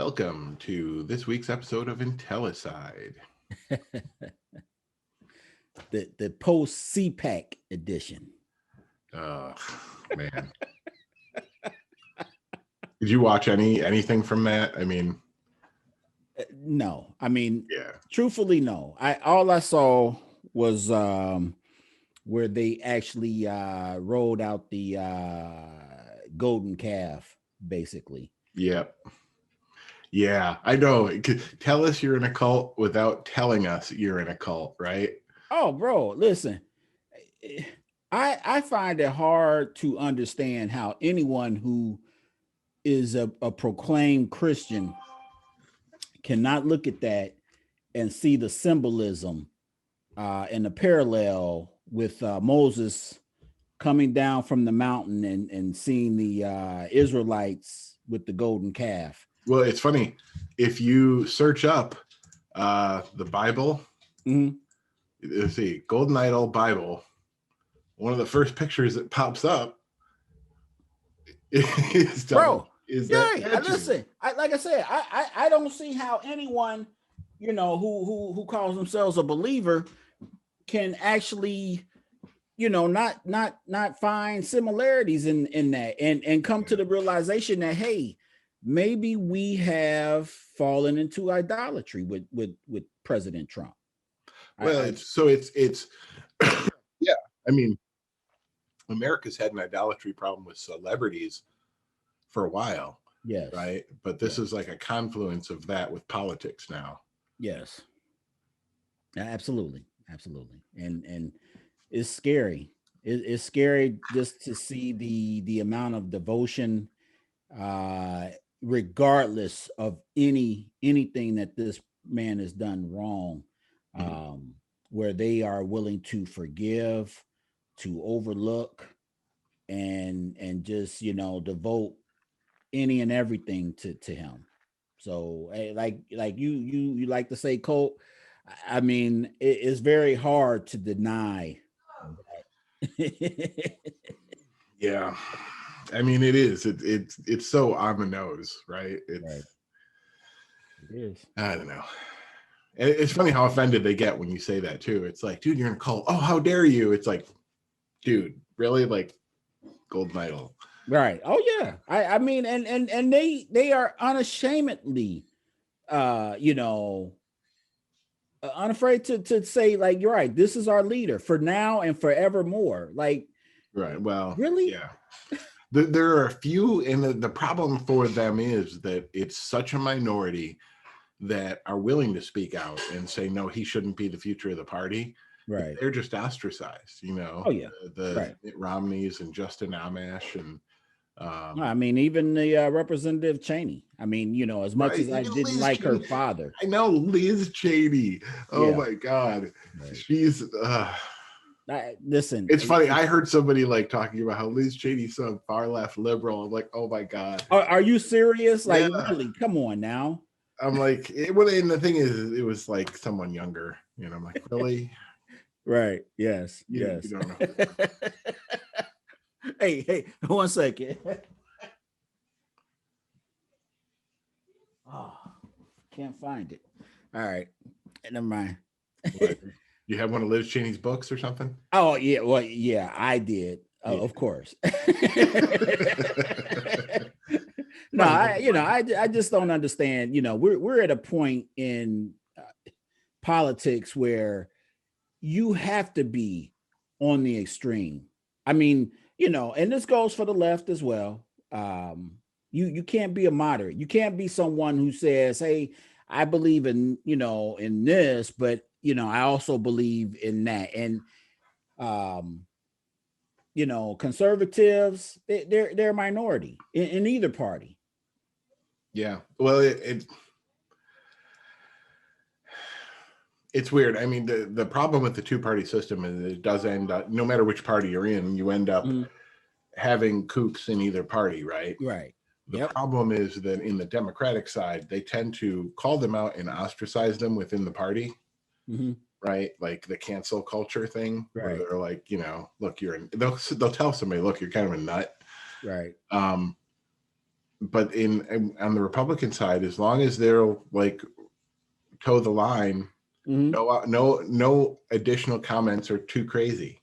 Welcome to this week's episode of Intellicide. the post CPAC edition. Oh man. Did you watch anything from that? I mean, no. I mean, yeah. Truthfully, no. All I saw was where they actually rolled out the golden calf, basically. Yep. Yeah, I know. Tell us you're in a cult without telling us you're in a cult, right? Oh, bro, listen. I find it hard to understand how anyone who is a proclaimed Christian cannot look at that and see the symbolism and the parallel with Moses coming down from the mountain and seeing the Israelites with the golden calf. Well, it's funny. If you search up the Bible, let's see, Golden Idol Bible, one of the first pictures that pops up is bro. That listen, like I said, I don't see how anyone, who calls themselves a believer can actually, not find similarities in that and come to the realization that, hey, maybe we have fallen into idolatry with President Trump. Well, it's yeah. I mean, America's had an idolatry problem with celebrities for a while. Yes. Right. But this is like a confluence of that with politics now. Yes. Absolutely. Absolutely. And it's scary. It's scary just to see the amount of devotion, regardless of anything that this man has done wrong, where they are willing to forgive, to overlook, and just devote any and everything to him. So like you like to say, Colt, I mean, it's very hard to deny that. Yeah, I mean, it is. It's so on the nose, right? It is. I don't know. It's funny how offended they get when you say that too. It's like, dude, you're in a cult. Oh, how dare you? It's like, dude, really? Like, Golden Idol. Right. Oh yeah. I mean, and they are unashamedly, unafraid to say, like, you're right, this is our leader for now and forevermore. Like, right. Well, really? Yeah. There are a few, and the problem for them is that it's such a minority that are willing to speak out and say, no, he shouldn't be the future of the party. Right. They're just ostracized, Oh yeah. The Mitt Romneys and Justin Amash and I mean, even the Representative Cheney. I mean, as much as I didn't Liz like Cheney. Her father. I know Liz Cheney. Oh my God. Right. She's listen. It's funny. I heard somebody like talking about how Liz Cheney's some far left liberal. I'm like, oh my God. Are you serious? Like, really? Come on now. I'm like, and the thing is, it was like someone younger. I'm like, really? Right. Yes. Yes. You don't know. Hey, 1 second. Oh, can't find it. All right. Never mind. You have one of Liz Cheney's books or something? Oh, yeah. Well, yeah, I did. Of course. No, I just don't understand. We're at a point in politics where you have to be on the extreme. I mean, and this goes for the left as well. You can't be a moderate. You can't be someone who says, hey, I believe in, in this, but, I also believe in that. And, conservatives, they're a minority in either party. Yeah. Well, it's weird. I mean, the problem with the two-party system is it does end up, no matter which party you're in, you end up having kooks in either party, right? Right. The problem is that in the Democratic side, they tend to call them out and ostracize them within the party, right? Like the cancel culture thing, right? Where they're like, look, they'll tell somebody, look, you're kind of a nut, right? but on the Republican side, as long as they're like toe the line, no additional comments are too crazy.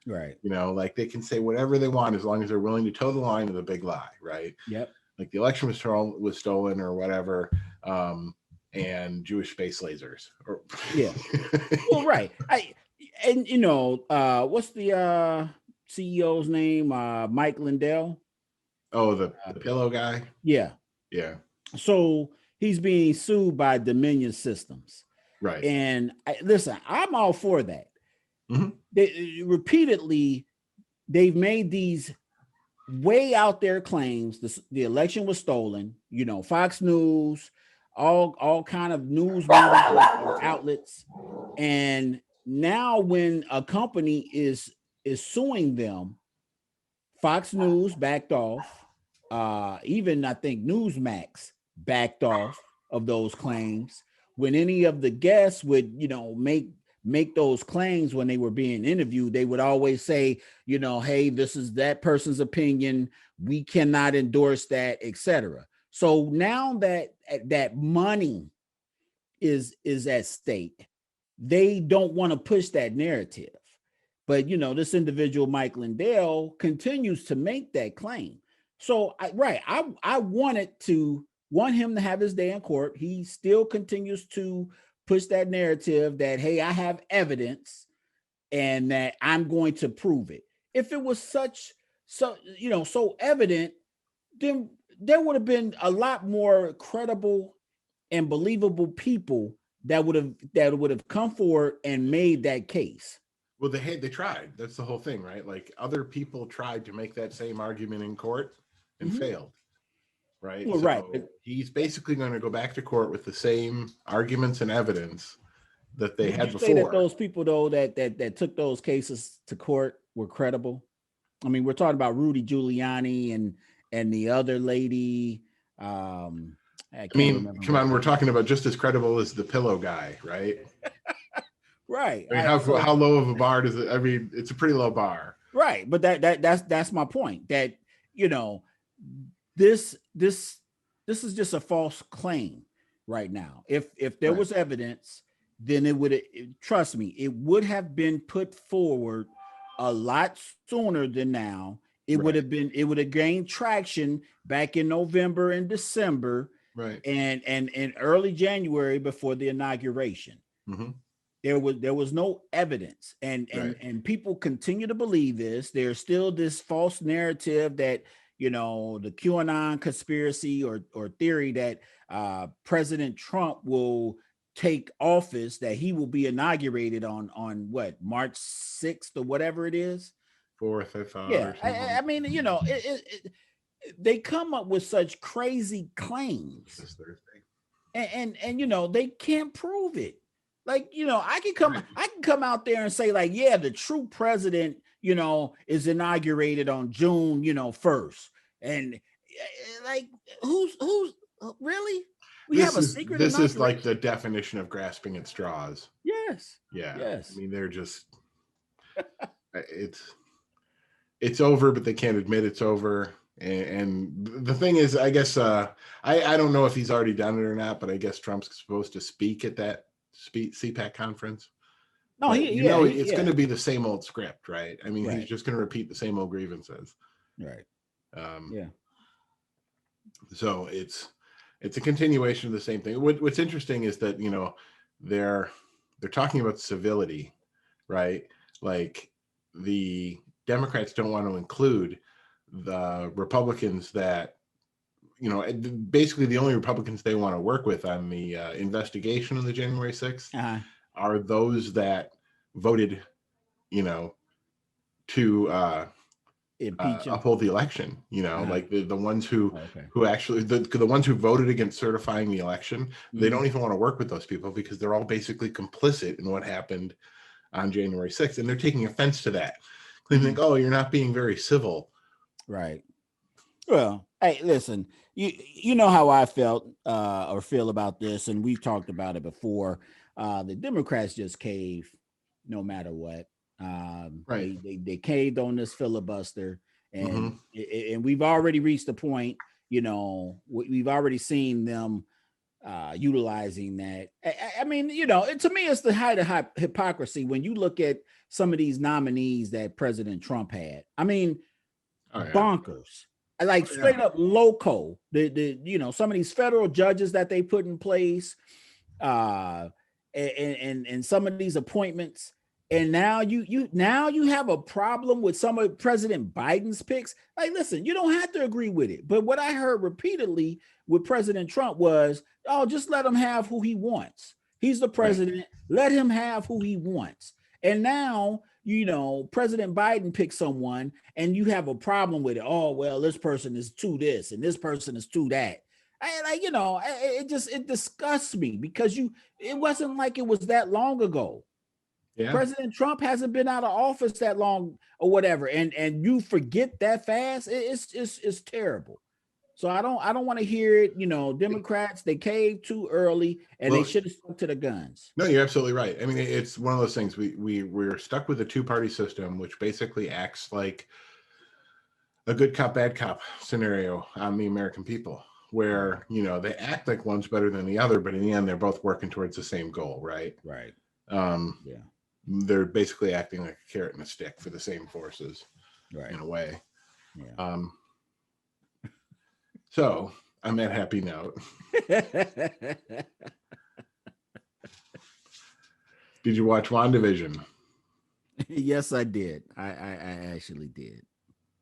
Right. You know, like they can say whatever they want as long as they're willing to toe the line of the big lie, right? Yep. Like the election was stolen or whatever, and Jewish space lasers. Yeah. Well, right. What's the CEO's name? Mike Lindell. Oh, the pillow guy. Yeah. Yeah. So he's being sued by Dominion Systems. Right. And listen, I'm all for that. They repeatedly, they've made these way out there claims. The election was stolen. You know, Fox News, all kind of news outlets, and now when a company is suing them, Fox News backed off. Even I think Newsmax backed off of those claims. When any of the guests would, make those claims when they were being interviewed, they would always say, hey, this is that person's opinion. We cannot endorse that, etc. So now that money is at stake, they don't want to push that narrative. But this individual, Mike Lindell, continues to make that claim. So I want him to have his day in court. He still continues to push that narrative that, hey, I have evidence and that I'm going to prove it. If it was so evident, then there would have been a lot more credible and believable people that would have come forward and made that case. Well, they tried. That's the whole thing, right? Like other people tried to make that same argument in court and failed. Right. Well, so right. He's basically going to go back to court with the same arguments and evidence that they had before. Say that those people, though, that took those cases to court were credible. I mean, we're talking about Rudy Giuliani and the other lady. I mean, come on, we're talking about just as credible as the pillow guy, right? Right. I mean, how low of a bar does it? I mean, it's a pretty low bar. Right. But that's my point. That this is just a false claim right now. If there was evidence, then it would, trust me, it would have been put forward a lot sooner than now. It would have gained traction back in November and December, right, and early January before the inauguration. There was no evidence, and people continue to believe this. There's still this false narrative that the QAnon conspiracy or theory that President Trump will take office, that he will be inaugurated on what, March 6th or whatever it is. 4th, I thought. Yeah, I mean, they come up with such crazy claims, this Thursday, and they can't prove it. Like, I can come out there and say, like, yeah, the true president, is inaugurated on June, 1st. And like, who's really? This is like the definition of grasping at straws. Yes. Yeah. Yes. I mean, they're just, it's over, but they can't admit it's over. And the thing is, I guess, I don't know if he's already done it or not, but I guess Trump's supposed to speak at that CPAC conference. No, it's going to be the same old script, right? I mean, he's just going to repeat the same old grievances. Right. So it's a continuation of the same thing. What's interesting is that, they're talking about civility, right? Like the Democrats don't want to include the Republicans that, basically the only Republicans they want to work with on the investigation of the January 6th are those that voted, to uphold the election, like the ones who actually the ones who voted against certifying the election. They don't even want to work with those people because they're all basically complicit in what happened on January 6th, and they're taking offense to that. They think, oh, you're not being very civil. Right. Well, hey, listen, you know how I felt or feel about this, and we've talked about it before. The Democrats just cave no matter what. They caved on this filibuster, and and we've already reached the point, we've already seen them utilizing that. I mean, to me, it's the height of hypocrisy when you look at some of these nominees that President Trump had. I mean, bonkers, like straight up loco. Some of these federal judges that they put in place, and some of these appointments. And now you have a problem with some of President Biden's picks. Like, listen, you don't have to agree with it. But what I heard repeatedly with President Trump was, oh, just let him have who he wants. He's the president. Right. Let him have who he wants. And now, President Biden picks someone and you have a problem with it. Oh, well, this person is to this and this person is to that. It disgusts me because it wasn't like it was that long ago. Yeah. President Trump hasn't been out of office that long or whatever, and you forget that fast. It's terrible. So I don't want to hear it. Democrats, they caved too early, and they should have stuck to the guns. No, you're absolutely right. I mean, it's one of those things. We're stuck with a two-party system, which basically acts like a good cop, bad cop scenario on the American people, where they act like one's better than the other, but in the end, they're both working towards the same goal, right? Right. Yeah. They're basically acting like a carrot and a stick for the same forces, right? In a way. Yeah. So on that happy note, did you watch Wandavision? Yes, I did. I actually did.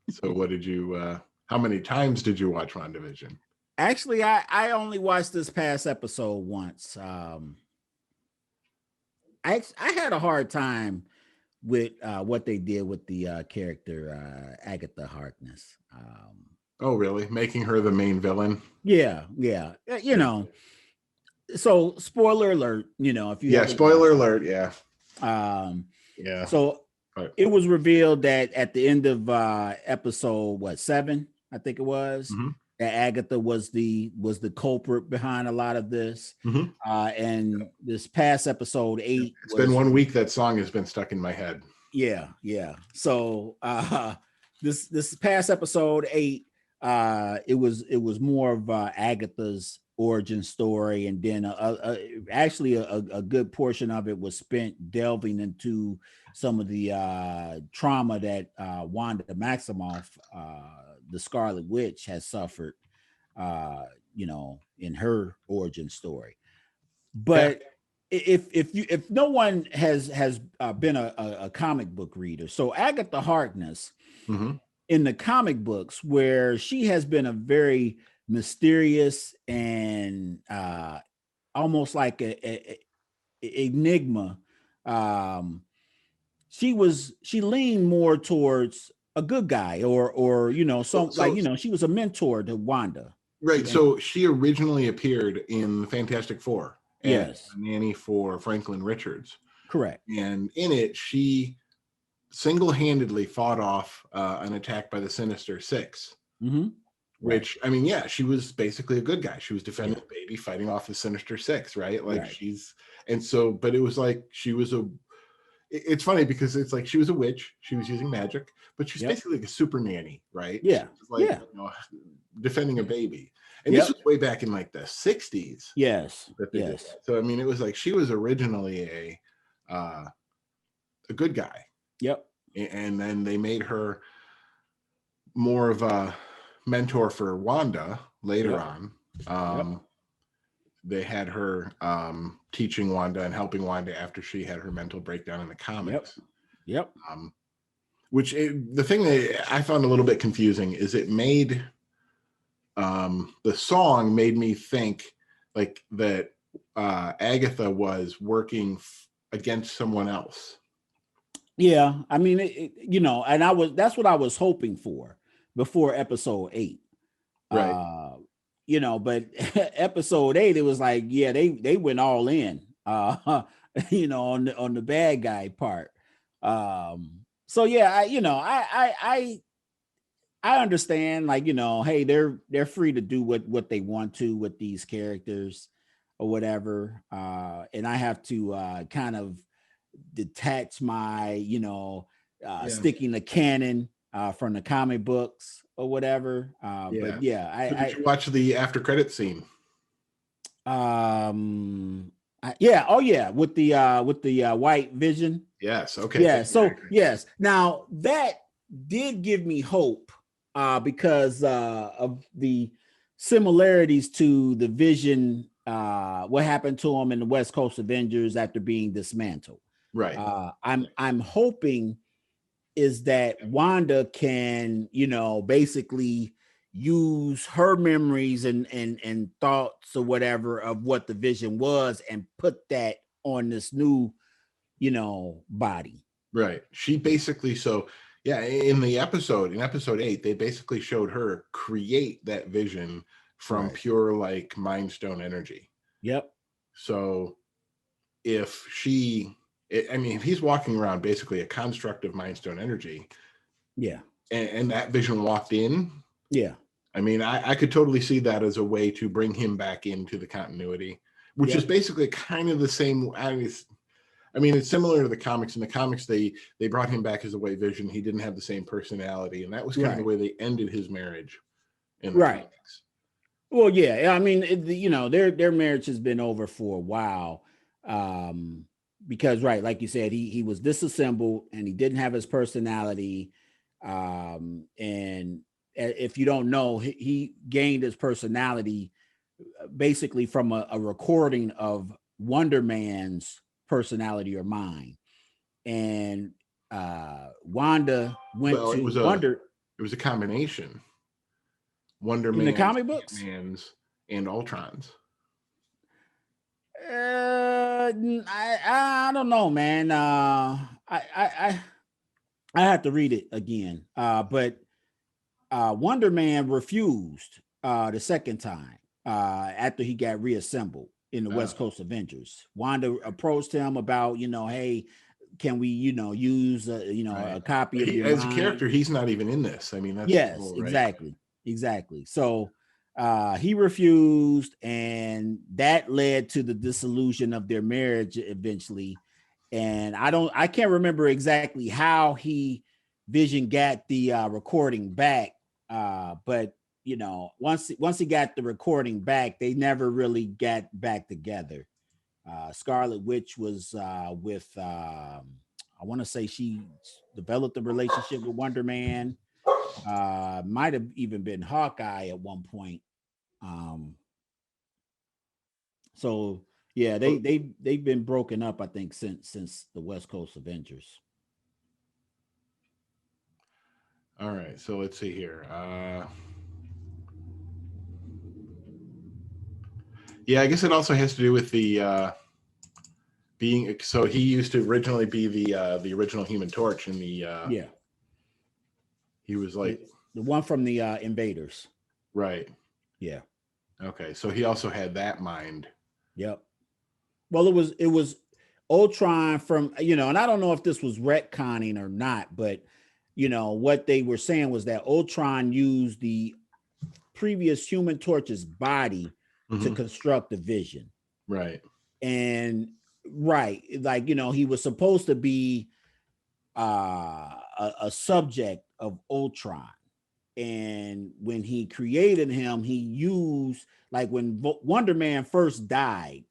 So what did you? How many times did you watch Wandavision? Actually, I only watched this past episode once. I had a hard time with what they did with the character Agatha Harkness. Oh, really? Making her the main villain? Yeah. So, spoiler alert. If you spoiler alert. Yeah. Yeah. So it was revealed that at the end of episode 7, I think it was. Mm-hmm. That Agatha was the culprit behind a lot of this. Mm-hmm. And this past episode 8. It's been 1 week that song has been stuck in my head. Yeah. So this past episode 8, it was more of Agatha's origin story, and then actually a good portion of it was spent delving into some of the trauma that Wanda Maximoff, the Scarlet Witch, has suffered, in her origin story. But if no one has been a comic book reader, so Agatha Harkness, mm-hmm. in the comic books, where she has been a very mysterious and almost like a enigma, she leaned more towards a good guy, or she was a mentor to Wanda. Right. So she originally appeared in the Fantastic Four. Yes. A nanny for Franklin Richards. Correct. And in it, she single-handedly fought off an attack by the Sinister Six. Mm-hmm. Which, I mean, yeah, she was basically a good guy. She was defending the baby, fighting off the Sinister Six, right? Like but it was like she was it's funny because it's like she was a witch. She was using magic, but she's basically like a super nanny, right? Yeah. Defending a baby. And this was way back in like the 60s. Yes. So, I mean, it was like she was originally a good guy. Yep. And then they made her more of a mentor for Wanda later on. They had her teaching Wanda and helping Wanda after she had her mental breakdown in the comics. Yep. The thing that I found a little bit confusing is it made the song made me think like that Agatha was working against someone else. Yeah, I mean, and that's what I was hoping for before episode 8. Right. But episode 8, it was like, they went all in, on the bad guy part. So yeah, I understand, like, hey, they're free to do what they want to with these characters or whatever. And I have to kind of detach my, sticking the canon from the comic books or whatever. But yeah, So did you watch the after credit scene? Yeah, oh yeah, with the white vision. Yes. Okay. Yeah. So yes, now that did give me hope, because of the similarities to the Vision, what happened to him in the West Coast Avengers after being dismantled. Right. I'm hoping is that Wanda can, basically use her memories and thoughts or whatever of what the Vision was and put that on this new, body. Right. She basically, in episode 8, they basically showed her create that Vision from pure like Mind Stone energy. Yep. So if if he's walking around basically a construct of Mind Stone energy, yeah, and that Vision walked in, yeah, I mean, I could totally see that as a way to bring him back into the continuity, which is basically kind of the same. I mean, it's similar to the comics. In the comics, they brought him back as a White Vision. He didn't have the same personality, and that was kind of the way they ended his marriage in the comics. Well, yeah, I mean, their marriage has been over for a while, because like you said, he was disassembled and he didn't have his personality, and if you don't know, he gained his personality basically from a recording of Wonder Man's personality or mind, and Wanda went to Wonder. It was a combination. Wonder Man, in the comic books, Man's, and Ultron's. I don't know, man. I have to read it again. But Wonder Man refused the second time after he got reassembled in the West Coast Avengers. Wanda approached him about, hey, can we, use a copy of your as mind? A character, he's not even in this. I mean, that's yes, exactly. So he refused, and that led to the dissolution of their marriage eventually. And I can't remember exactly how Vision got the recording back, but once he got the recording back, they never really got back together. Scarlet Witch was with I want to say she developed a relationship with Wonder Man. Might have even been Hawkeye at one point. So yeah, they've been broken up, I think, since the West Coast Avengers. All right, so let's see here. Yeah, I guess it also has to do with the being. So he used to originally be the original Human Torch in the He was like the one from the Invaders. Right. Yeah. Okay, so he also had that mind. Yep. Well, it was Ultron from, and I don't know if this was retconning or not, but what they were saying was that Ultron used the previous Human Torch's body to construct the Vision. Right. And like, he was supposed to be a subject of Ultron. And when he created him, he used, like when Wonder Man first died,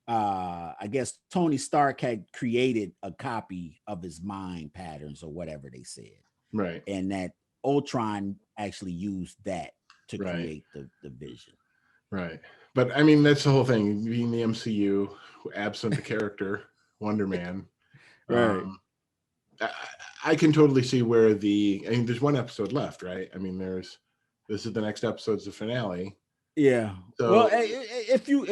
I guess Tony Stark had created a copy of his mind patterns or whatever they said. Right. And that Ultron actually used that to create the Vision. Right. But I mean, that's the whole thing. Being the MCU, absent the character, Wonder Man. Right. I can totally see where there's one episode left, right? I mean, this is the next episode's the finale. Yeah. So, well, if you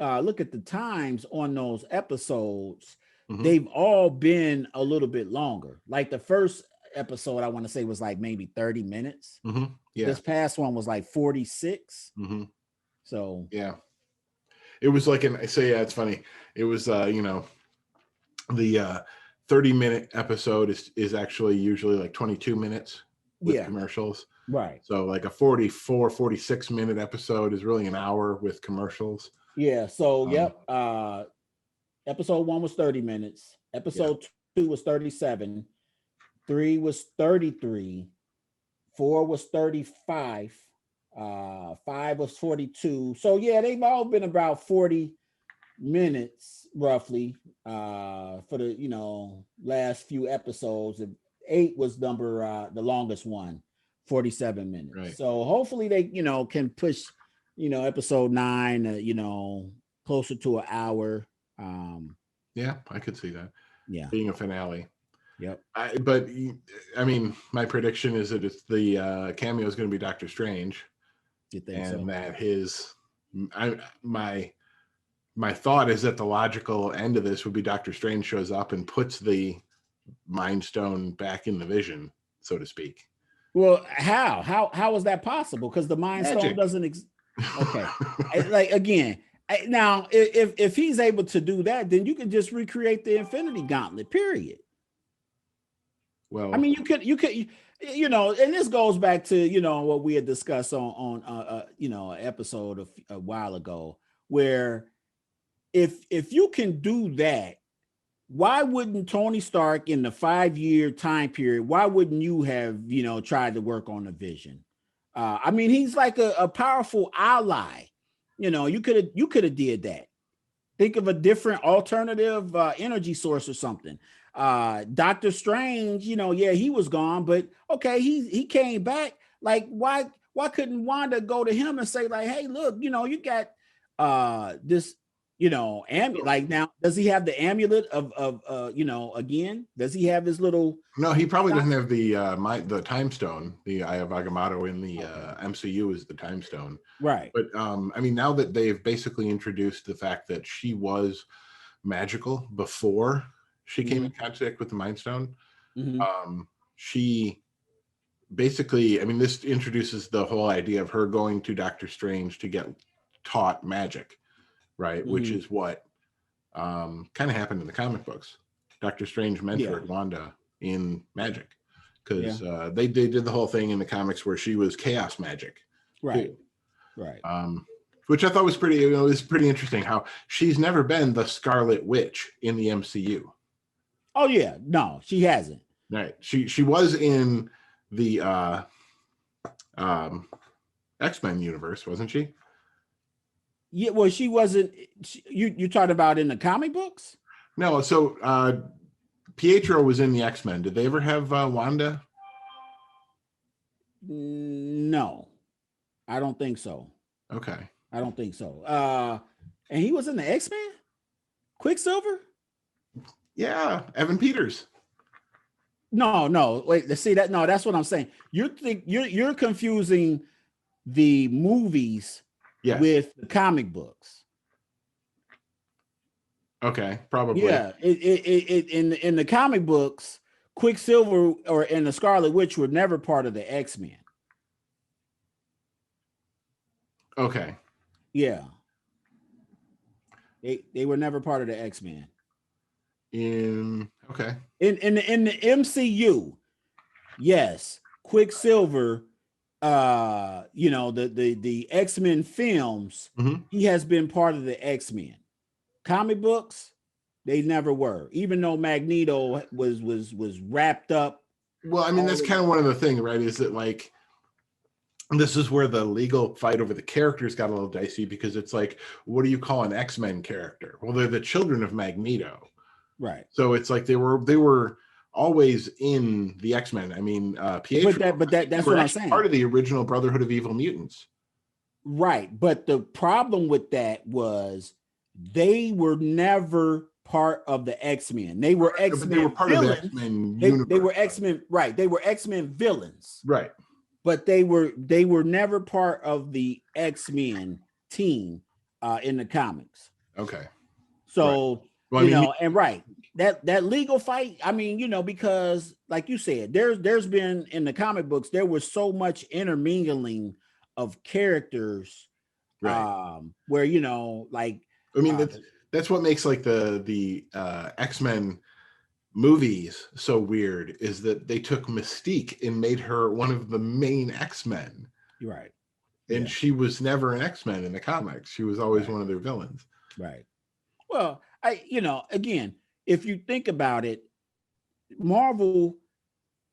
look at the times on those episodes, they've all been a little bit longer. Like the first episode, I want to say was like maybe 30 minutes. Yeah. This past one was like 46. So yeah, it was like it's funny. It was the 30-minute episode is actually usually like 22 minutes with commercials. Right. So like a 46-minute episode is really an hour with commercials. Yeah. So episode 1 was 30 minutes. Episode 2 was 37. 3 was 33, 4 was 35, 5 was 42. So yeah, they've all been about 40 minutes roughly for the last few episodes. 8 was the longest one, 47 minutes. Right. So hopefully they can push episode 9 closer to an hour. Yeah, I could see that. Yeah, being a finale. yep. But I mean, my prediction is that it's the cameo is going to be Doctor Strange. You think and so? that my thought is that the logical end of this would be Doctor Strange shows up and puts the Mind Stone back in the Vision, so to speak. Well, how is that possible? Because the Mind Stone doesn't okay. Like again, now if he's able to do that, then you can just recreate the Infinity Gauntlet, period. Well, I mean, you could and this goes back to what we had discussed on an episode a while ago, where if you can do that, why wouldn't Tony Stark in the 5-year time period, why wouldn't you have tried to work on the Vision? I mean, he's like a powerful ally. You could have did that. Think of a different alternative energy source or something. Doctor Strange, yeah, he was gone, but okay, he came back. Like, why couldn't Wanda go to him and say, like, hey, look, you got this, amulet. Like, now, does he have the amulet of again? Does he have his little? No, he probably doesn't have the Time Stone. The Eye of Agamotto in the MCU is the Time Stone, right? But I mean, now that they've basically introduced the fact that she was magical before she came in contact with the Mind Stone, she basically, I mean, this introduces the whole idea of her going to Doctor Strange to get taught magic, right? Which is what kind of happened in the comic books. Doctor Strange mentored Wanda in magic because they did the whole thing in the comics where she was chaos magic, right? Too. Right. Which I thought was pretty, was pretty interesting how she's never been the Scarlet Witch in the MCU. Oh yeah, no, she hasn't. Right. She was in the X-Men universe, wasn't she? Yeah, well, she wasn't. You talking about in the comic books? No. So Pietro was in the X-Men. Did they ever have Wanda? No, I don't think so. Okay. I don't think so. And he was in the X-Men? Quicksilver? Yeah, Evan Peters. No. Wait, let's see that. No, that's what I'm saying. You're confusing the movies with the comic books. Okay, probably. Yeah, in the comic books, Quicksilver and the Scarlet Witch were never part of the X-Men. Okay. Yeah. They were never part of the X-Men. In the MCU, yes, Quicksilver, the X-Men films, he has been part of the X-Men. Comic books, they never were, even though Magneto was wrapped up. Well, I mean, that's kind of one of the things, right? Is that like, this is where the legal fight over the characters got a little dicey, because it's like, what do you call an X-Men character? Well, they're the children of Magneto. Right. So it's like they were always in the X-Men. I mean, Pietro, but that's what I'm saying. Part of the original Brotherhood of Evil Mutants. Right. But the problem with that was they were never part of the X-Men. They were X-Men. They were part villains. of the X-Men universe. They were X-Men, right? They were X-Men villains. Right. But they were never part of the X-Men team in the comics. Okay. So, that legal fight, I mean, because like you said, there's been in the comic books, there was so much intermingling of characters, right. Where, I mean, that's what makes like the X-Men movies so weird, is that they took Mystique and made her one of the main X-Men. Right. And she was never an X-Men in the comics. She was always one of their villains. Right. Well, again, if you think about it, Marvel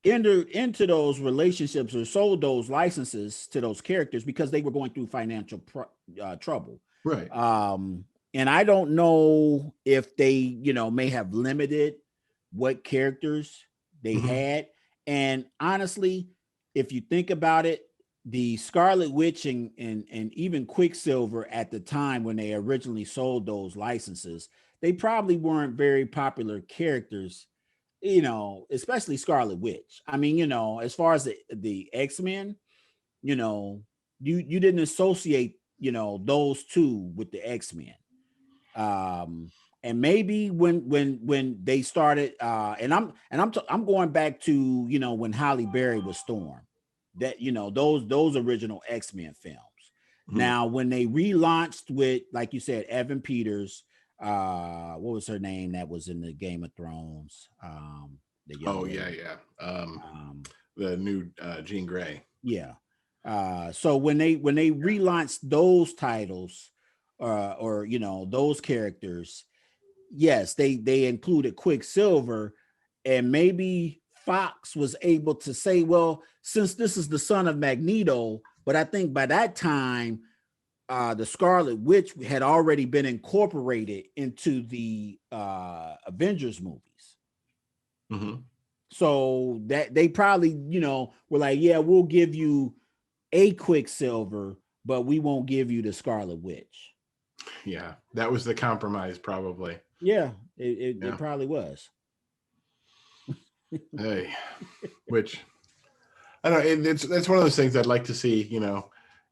entered into those relationships or sold those licenses to those characters because they were going through financial trouble. Right. And I don't know if they, may have limited what characters they had. And honestly, if you think about it, the Scarlet Witch and even Quicksilver at the time when they originally sold those licenses, they probably weren't very popular characters, especially Scarlet Witch. I mean, as far as the X-Men, you didn't associate, those two with the X-Men. And maybe when they started, and I'm going back to, when Halle Berry was Storm, that, those original X-Men films. Now, when they relaunched with, like you said, Evan Peters, what was her name that was in the Game of Thrones? The new Jean Grey. Yeah. So when they relaunched those titles, or those characters, yes, they included Quicksilver, and maybe Fox was able to say, well, since this is the son of Magneto, but I think by that time, the Scarlet Witch had already been incorporated into the Avengers movies. So that they probably, were like, yeah, we'll give you a Quicksilver, but we won't give you the Scarlet Witch. Yeah, that was the compromise, probably. Yeah, it probably was. Hey, which I don't know. It's one of those things I'd like to see.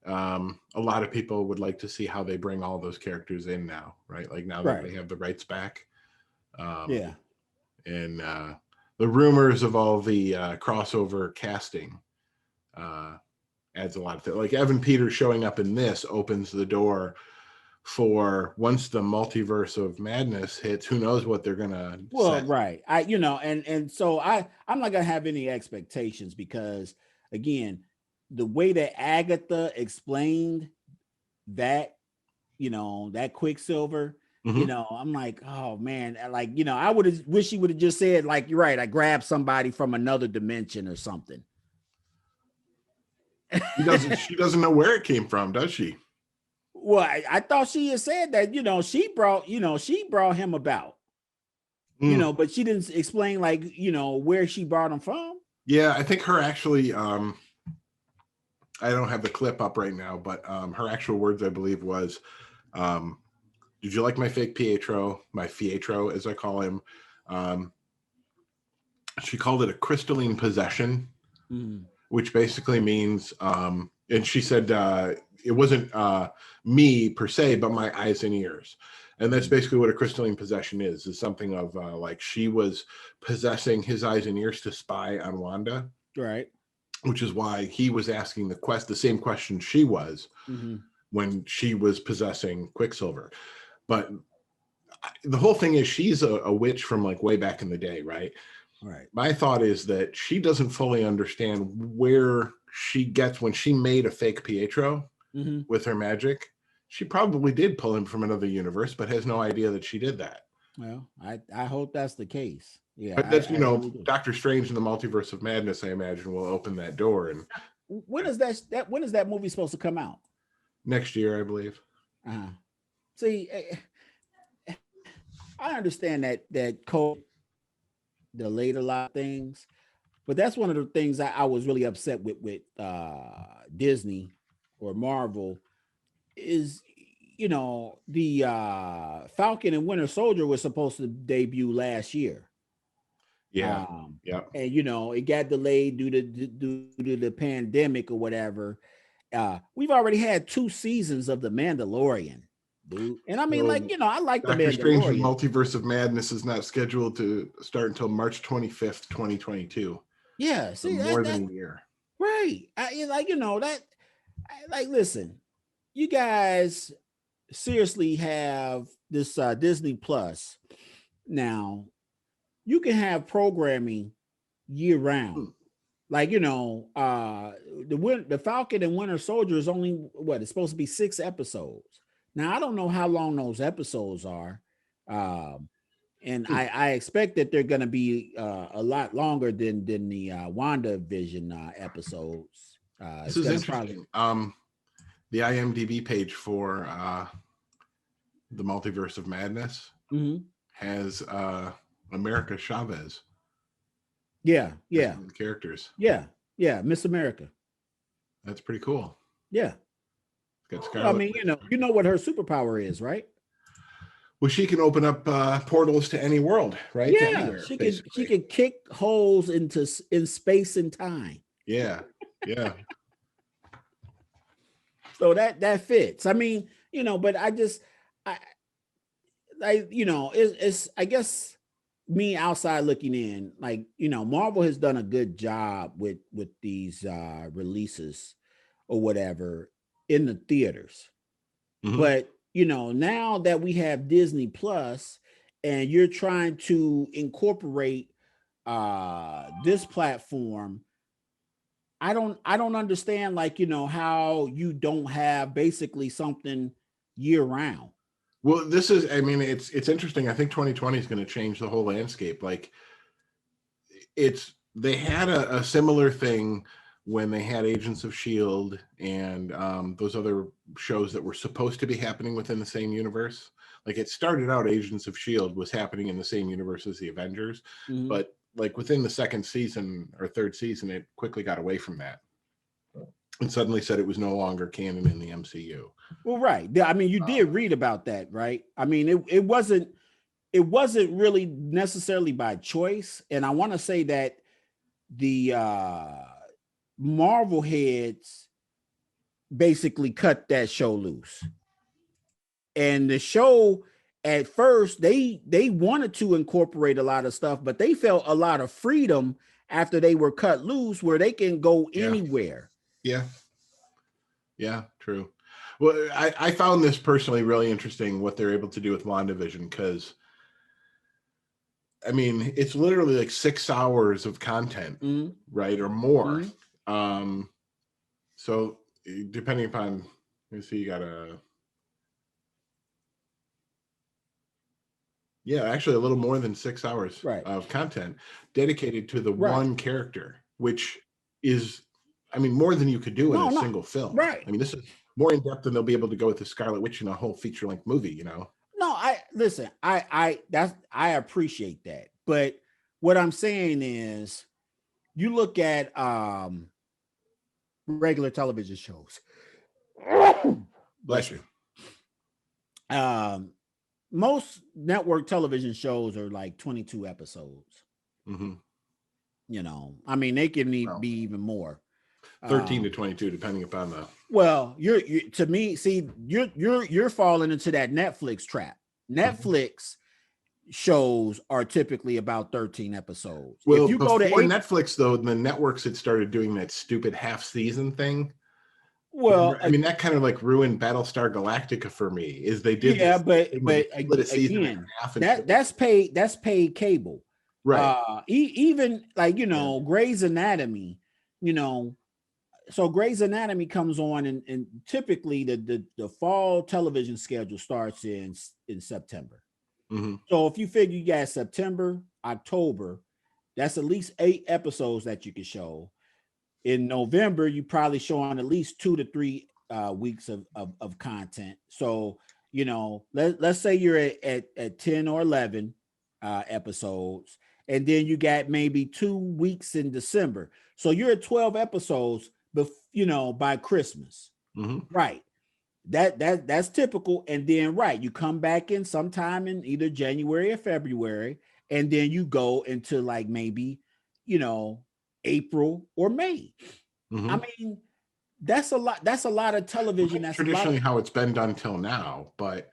A lot of people would like to see how they bring all those characters in now, right? Like now that they have the rights back. And the rumors of all the crossover casting adds a lot of things. Like Evan Peters showing up in this opens the door for, once the multiverse of madness hits, who knows what they're gonna say. Right. And so I'm not gonna have any expectations, because again, the way that Agatha explained that, that Quicksilver, I'm like, oh man, like, I would have wish she would have just said, like, you're right, I grabbed somebody from another dimension or something. She doesn't know where it came from, does she? Well, I thought she had said that, she brought him about, but she didn't explain, like, where she brought him from. Yeah, I think her actually, I don't have the clip up right now, but her actual words, I believe, was, did you like my fake Pietro, my Fietro, as I call him? She called it a crystalline possession, which basically means, and she said, it wasn't me per se, but my eyes and ears. And that's basically what a crystalline possession is something of like she was possessing his eyes and ears to spy on Wanda. Right. Which is why he was asking the same question she was when she was possessing Quicksilver. But the whole thing is she's a witch from like way back in the day, right? Right. My thought is that she doesn't fully understand where she gets, when she made a fake Pietro with her magic, she probably did pull him from another universe, but has no idea that she did that. Well, I hope that's the case. Yeah. But that's, really Doctor Strange in the Multiverse of Madness, I imagine, will open that door. And when is that movie supposed to come out? Next year, I believe. See, I understand that COVID delayed a lot of things, but that's one of the things I was really upset with Disney or Marvel is, the Falcon and Winter Soldier was supposed to debut last year. Yeah. And it got delayed due to the pandemic or whatever. We've already had 2 seasons of The Mandalorian, dude. And I mean, I like The Mandalorian. Doctor Strange and Multiverse of Madness is not scheduled to start until March 25th, 2022. Yeah, see, so more than a year. Right. Listen, you guys seriously have this Disney Plus. Now, you can have programming year round. Like, the Falcon and Winter Soldier is only it's supposed to be 6 episodes. Now, I don't know how long those episodes are. And I expect that they're going to be a lot longer than the WandaVision episodes. This is interesting. The IMDb page for the Multiverse of Madness has America Chavez. Yeah. One of the characters. Yeah. Miss America. That's pretty cool. Yeah. Well, I mean, you know what her superpower is, right? Well, she can open up portals to any world, right? Yeah, anywhere, she can kick holes in space and time. Yeah. So that fits. I mean, but it's I guess me outside looking in, like, Marvel has done a good job with these releases or whatever in the theaters. But now that we have Disney Plus and you're trying to incorporate this platform, I don't understand, like, how you don't have basically something year round. Well, it's interesting. I think 2020 is going to change the whole landscape. Like, they had a similar thing when they had Agents of S.H.I.E.L.D. and those other shows that were supposed to be happening within the same universe. Like, it started out, Agents of S.H.I.E.L.D. was happening in the same universe as the Avengers, but like within the second season or third season, it quickly got away from that and suddenly said it was no longer canon in the MCU. Well, right. I mean, you did read about that, right? I mean, it wasn't really necessarily by choice. And I want to say that the Marvel heads basically cut that show loose. And the show, at first, they wanted to incorporate a lot of stuff, but they felt a lot of freedom after they were cut loose, where they can go anywhere. Yeah, true. Well, I found this personally really interesting, what they're able to do with Wandavision, because I mean, it's literally like 6 hours of content, right, or more. So depending upon, let me see, you got actually a little more than 6 hours of content dedicated to the one character, which is, I mean, more than you could do in a single film. Right. I mean, this is more in depth than they'll be able to go with the Scarlet Witch in a whole feature-length movie, No, I appreciate that. But what I'm saying is, you look at regular television shows. Bless you. Most network television shows are like 22 episodes. I mean, they can be even more. 13 to 22, depending upon the. Well, you're to me, see, you're falling into that Netflix trap. Netflix shows are typically about 13 episodes. Well, if you go to Netflix, though, the networks had started doing that stupid half season thing. Well, I mean, that kind of like ruined Battlestar Galactica for me. Is they did, but again, that's paid cable, right? Even like Grey's Anatomy, so Grey's Anatomy comes on, and typically the fall television schedule starts in September. So if you figure you got September, October, that's at least 8 episodes that you can show. In November, you probably show on at least 2 to 3 weeks of content. So, let's say you're at 10 or 11 episodes, and then you got maybe 2 weeks in December. So you're at 12 episodes, by Christmas, right? That's typical. And then, you come back in sometime in either January or February, and then you go into like maybe, April or May. I mean, that's a lot. That's a lot of television. That's traditionally how it's been done till now, but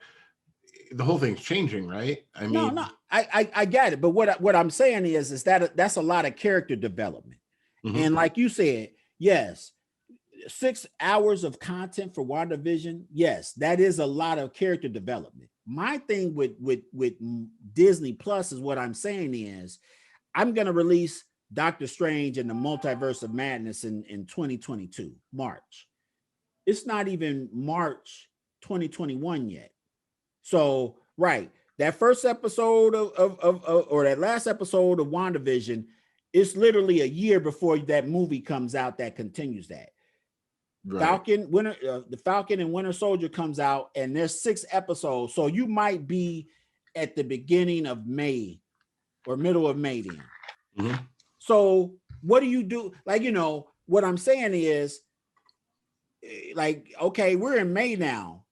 the whole thing's changing, right? I mean, no, I get it. But what I'm saying is that that's a lot of character development. And like you said, yes, 6 hours of content for WandaVision. Yes, that is a lot of character development. My thing with Disney Plus is, what I'm saying is, I'm going to release Doctor Strange and the Multiverse of Madness in 2022, March. It's not even March 2021 yet. So, that first episode of or that last episode of WandaVision, it's literally a year before that movie comes out that continues that. Right. The Falcon and Winter Soldier comes out, and there's 6 episodes. So you might be at the beginning of May or middle of May then. Mm-hmm. So what do you do? Like, what I'm saying is, like, okay, we're in May now.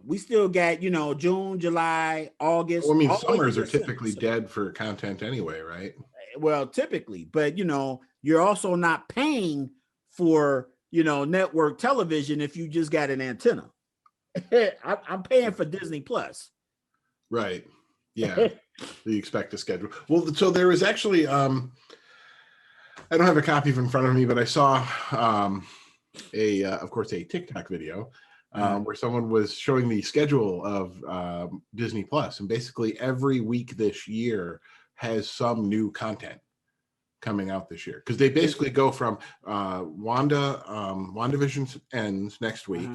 We still got, June, July, August. Well, I mean, all the way to summers are December. typically dead for content anyway, right? Well, typically, but you're also not paying for, network television if you just got an antenna. I'm paying for Disney Plus. Right. Yeah. You expect a schedule. Well, so there was actually, I don't have a copy in front of me, but I saw of course, a TikTok video where someone was showing the schedule of Disney Plus, and basically every week this year has some new content coming out this year, because they basically go from WandaVision ends next week.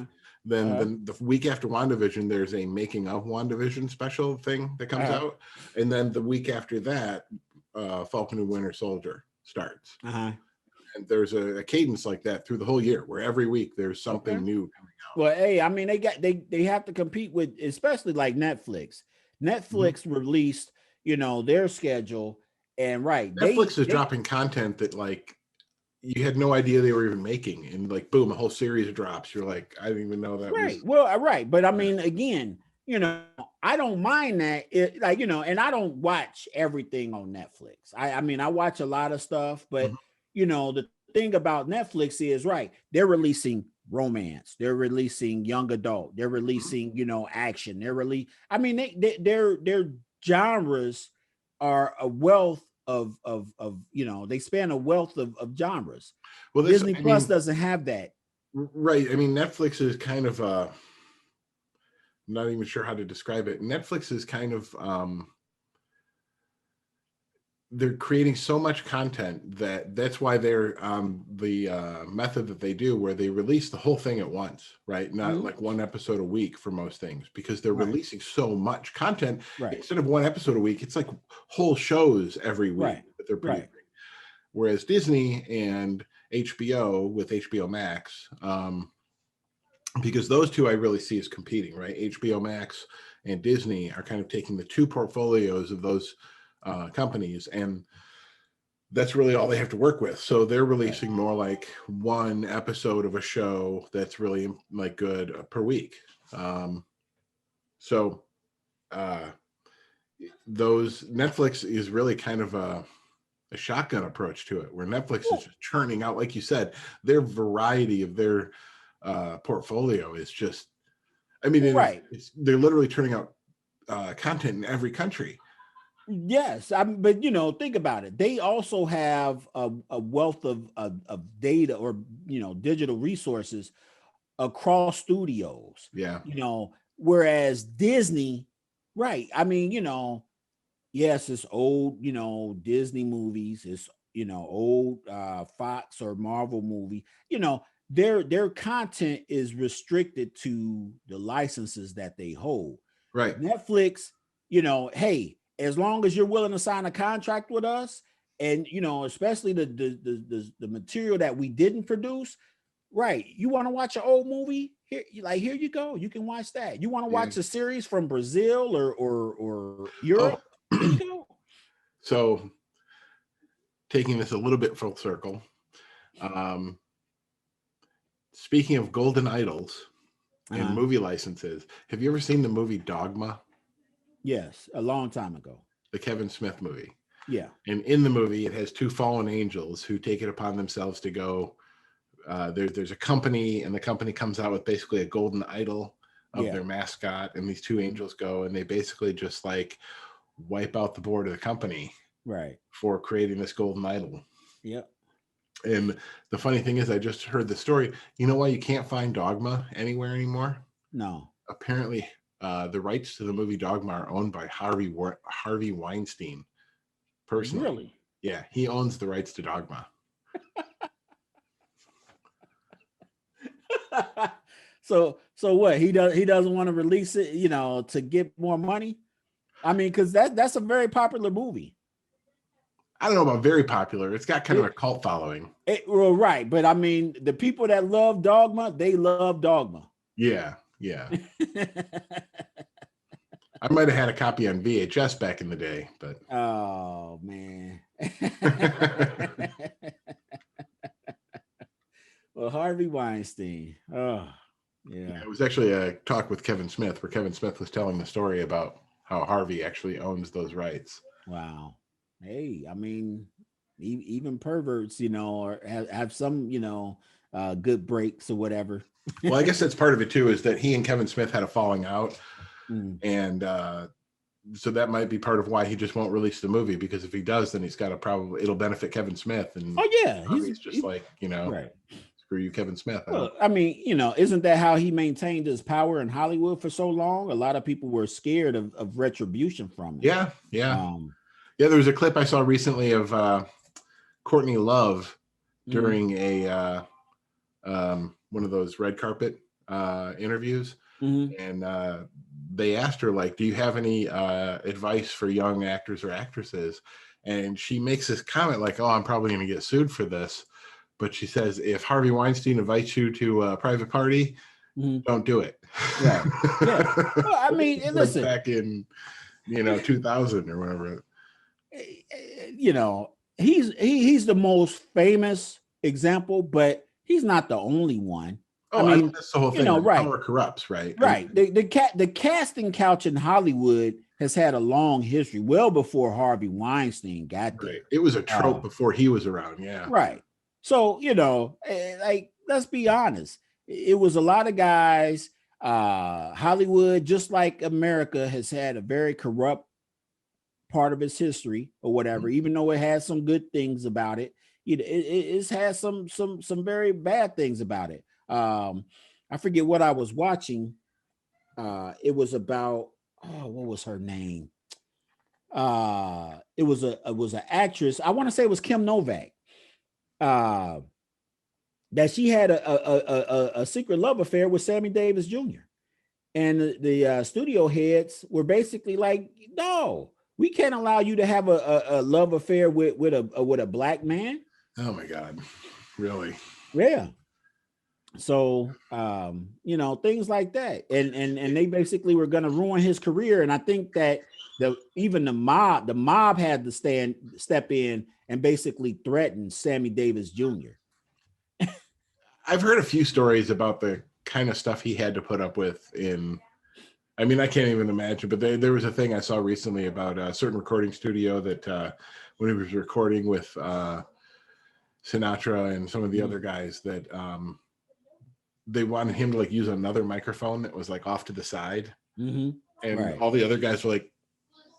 Then the week after WandaVision, there's a making of WandaVision special thing that comes out, and then the week after that, Falcon and Winter Soldier starts. And there's a cadence like that through the whole year, where every week there's something new coming out. Well, hey, I mean, they have to compete with, especially like Netflix. Netflix released, their schedule, and Netflix is dropping content that, like, you had no idea they were even making, and like, boom, a whole series drops. You're like, I didn't even know that. Right. Well, right. But I mean, again, I don't mind that. And I don't watch everything on Netflix. I mean, I watch a lot of stuff, but the thing about Netflix is, they're releasing romance, they're releasing young adult, they're releasing, action. I mean, their genres are a wealth of they span a wealth of genres. Well, Disney Plus doesn't have that. Right. I mean, Netflix is kind of I'm not even sure how to describe it. Netflix is kind of they're creating so much content that's why they're the method that they do, where they release the whole thing at once, right? Not like one episode a week for most things, because they're releasing so much content. Instead of one episode a week, it's like whole shows every week that they're producing. Whereas Disney and HBO with HBO Max, because those two I really see as competing, right? HBO Max and Disney are kind of taking the two portfolios of those companies, and that's really all they have to work with. So they're releasing more like one episode of a show that's really like good per week. So those Netflix is really kind of a shotgun approach to it, where Netflix is just churning out, like you said, their variety of their portfolio is just, I mean, they're literally turning out content in every country. Yes, but think about it. They also have a wealth of data, or digital resources across studios. Yeah. Whereas Disney, I mean, yes, it's old, Disney movies, it's old Fox or Marvel movie. Their content is restricted to the licenses that they hold. Right. Netflix, hey, as long as you're willing to sign a contract with us, and especially the material that we didn't produce, you want to watch an old movie, here you go, you can watch that. You want to watch a series from Brazil or Europe, here you go. So taking this a little bit full circle, speaking of golden idols and movie licenses, have you ever seen the movie Dogma? Yes, a long time ago. The Kevin Smith movie. Yeah. And in the movie, it has two fallen angels who take it upon themselves to go. There's a company, and the company comes out with basically a golden idol of their mascot. And these two angels go, and they basically just like wipe out the board of the company for creating this golden idol. Yep. And the funny thing is, I just heard the story. You know why you can't find Dogma anywhere anymore? No. Apparently, the rights to the movie Dogma are owned by Harvey Weinstein personally. Really? Yeah, he owns the rights to Dogma. So what? He doesn't want to release it, to get more money? I mean, because that's a very popular movie. I don't know about very popular. It's got kind of a cult following. Well, right. But I mean, the people that love Dogma, they love Dogma. Yeah. I might have had a copy on VHS back in the day, but. Oh, man. Well, Harvey Weinstein. Oh, yeah. It was actually a talk with Kevin Smith where Kevin Smith was telling the story about how Harvey actually owns those rights. Wow. Hey, I mean, even perverts, or have some, good breaks or whatever. Well, I guess that's part of it too, is that he and Kevin Smith had a falling out. And so that might be part of why he just won't release the movie, because if he does, then he's got to it'll benefit Kevin Smith. And he's just like, right. Screw you, Kevin Smith. Well, I mean, isn't that how he maintained his power in Hollywood for so long? A lot of people were scared of retribution from him. Yeah. There was a clip I saw recently of Courtney Love during a one of those red carpet interviews. And they asked her, like, do you have any advice for young actors or actresses? And she makes this comment like, oh, I'm probably going to get sued for this. But she says, if Harvey Weinstein invites you to a private party, don't do it. Right. Yeah. Well, I mean, listen, back in 2000 or whatever. He's the most famous example, but he's not the only one. Oh, I mean, that's the whole thing. Right. Power corrupts, right? Right. The casting couch in Hollywood has had a long history, well before Harvey Weinstein got there. Right. It was a trope before he was around. Yeah. Right. So, like, let's be honest. It was a lot of guys. Hollywood, just like America, has had a very corrupt part of its history or whatever, even though it has some good things about it. It's had some very bad things about it. I forget what I was watching. It was about, what was her name? It was an actress. I want to say it was Kim Novak. That she had a secret love affair with Sammy Davis Jr. And the studio heads were basically like, no, we can't allow you to have a love affair with a black man. Oh my God. Really? Yeah. So, things like that. And they basically were going to ruin his career. And I think that even the mob had to step in and basically threaten Sammy Davis Jr. I've heard a few stories about the kind of stuff he had to put up with I can't even imagine, but there was a thing I saw recently about a certain recording studio that when he was recording with Sinatra and some of the other guys, that they wanted him to like use another microphone that was like off to the side. And all the other guys were like,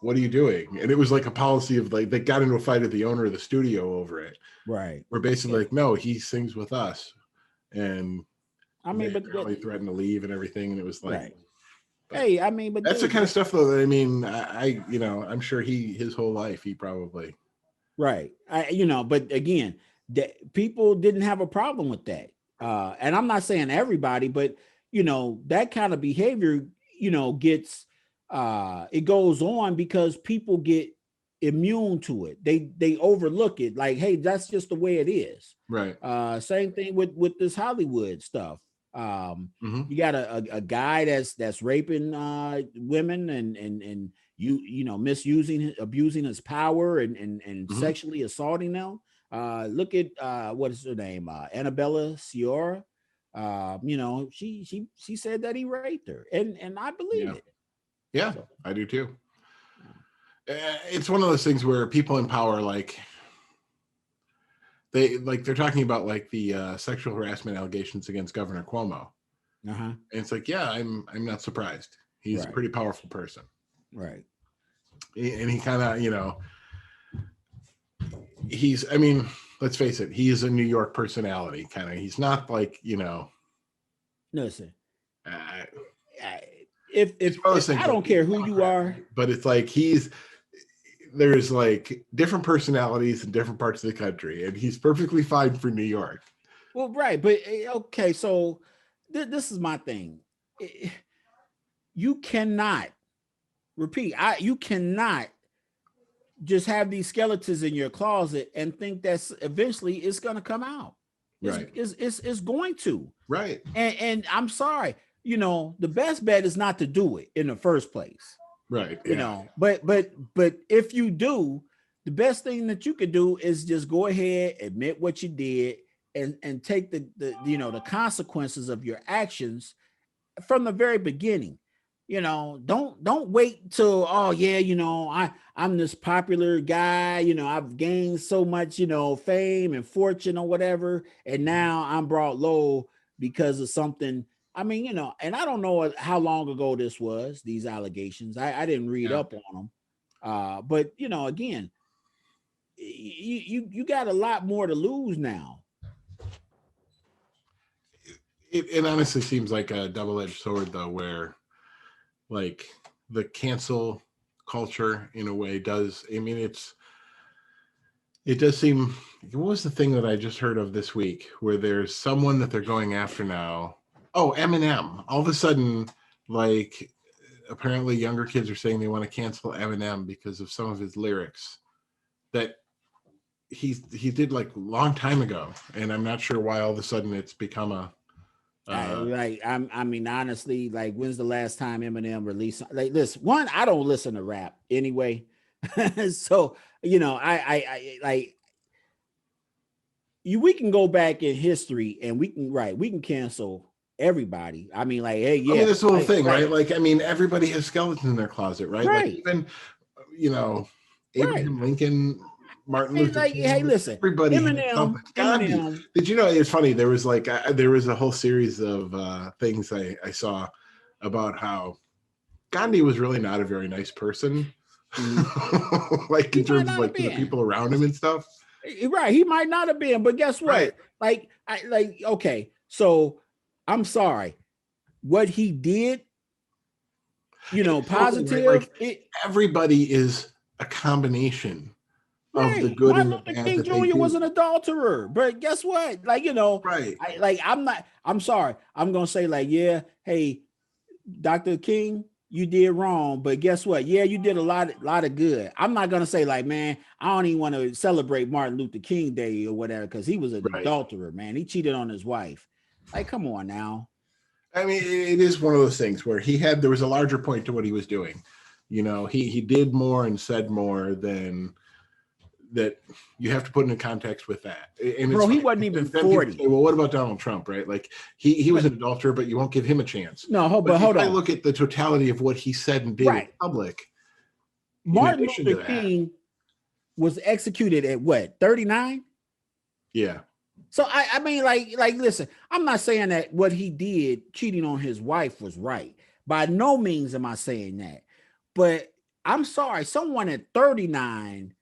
what are you doing? And it was like a policy of like, they got into a fight with the owner of the studio over it. Right. We're basically like, no, he sings with us. And but they threatened to leave and everything. And it was like, right. Hey, but that's the kind of stuff though, that I'm sure his whole life, he probably. Right. But again, people didn't have a problem with that. And I'm not saying everybody, but that kind of behavior, gets, it goes on because people get immune to it. They overlook it. Like, hey, that's just the way it is. Right. Same thing with this Hollywood stuff. You got a guy that's raping women and misusing, abusing his power and sexually assaulting them. Look at what is her name? Annabella Sciorra. She said that he raped her, and I believe it. Yeah, so. I do too. It's one of those things where people in power, like they're talking about like the sexual harassment allegations against Governor Cuomo. And it's like, yeah, I'm not surprised. He's a pretty powerful person. Right. And he kind of, let's face it, he is a New York personality kind of. He's not like, listen, if I don't care who you are, but it's like there's like different personalities in different parts of the country, and he's perfectly fine for New York. Well, right, but okay, so this is my thing. You cannot repeat, you cannot just have these skeletons in your closet and think that's eventually it's going to come out. Right. It's going to. Right. And I'm sorry, the best bet is not to do it in the first place. Right. But if you do, the best thing that you could do is just go ahead, admit what you did, and take the consequences of your actions from the very beginning. Don't wait till, oh yeah, I'm this popular guy, I've gained so much, fame and fortune or whatever, and now I'm brought low because of something. I mean, and I don't know how long ago this was, these allegations. I didn't read up on them. But again, you got a lot more to lose now. It honestly seems like a double-edged sword, though, where like the cancel culture in a way does. I mean, it does seem. What was the thing that I just heard of this week where there's someone that they're going after now? Oh, Eminem. All of a sudden, like, apparently younger kids are saying they want to cancel Eminem because of some of his lyrics that he did like a long time ago, and I'm not sure why all of a sudden it's become a. I mean, honestly, like, when's the last time Eminem released? Like, listen, one, I don't listen to rap anyway, so I like. We can go back in history and we can cancel everybody. I mean, like, hey, yeah, I mean, that's the whole thing, right? Like, I mean, everybody has skeletons in their closet, right? Right. Like, even Abraham Lincoln, Martin Luther King. Hey, listen, everybody had something. Gandhi. Did you know? It's funny. There was a whole series of things I saw about how Gandhi was really not a very nice person, like in terms of like the people around him and stuff. Right, he might not have been, but guess what? Right. Okay, so I'm sorry, what he did, positive. Like, everybody is a combination of the good Martin and the bad. King Jr. was an adulterer, but guess what? Like, right. I'm sorry. I'm gonna say, like, yeah, hey, Dr. King, you did wrong, but guess what? Yeah, you did a lot of good. I'm not gonna say, like, man, I don't even want to celebrate Martin Luther King Day or whatever, because he was an adulterer, man. He cheated on his wife. Like, come on now. I mean, it is one of those things where there was a larger point to what he was doing. He did more and said more than that. You have to put into context with that. And bro, he wasn't even 40. Say, well, what about Donald Trump, right? Like, he was an adulterer, but you won't give him a chance. No, but hold on. I look at the totality of what he said and did in public. Martin Luther King was executed at what, 39? Yeah. So I mean, like, listen, I'm not saying that what he did, cheating on his wife, was right. By no means am I saying that. But I'm sorry, someone at 39,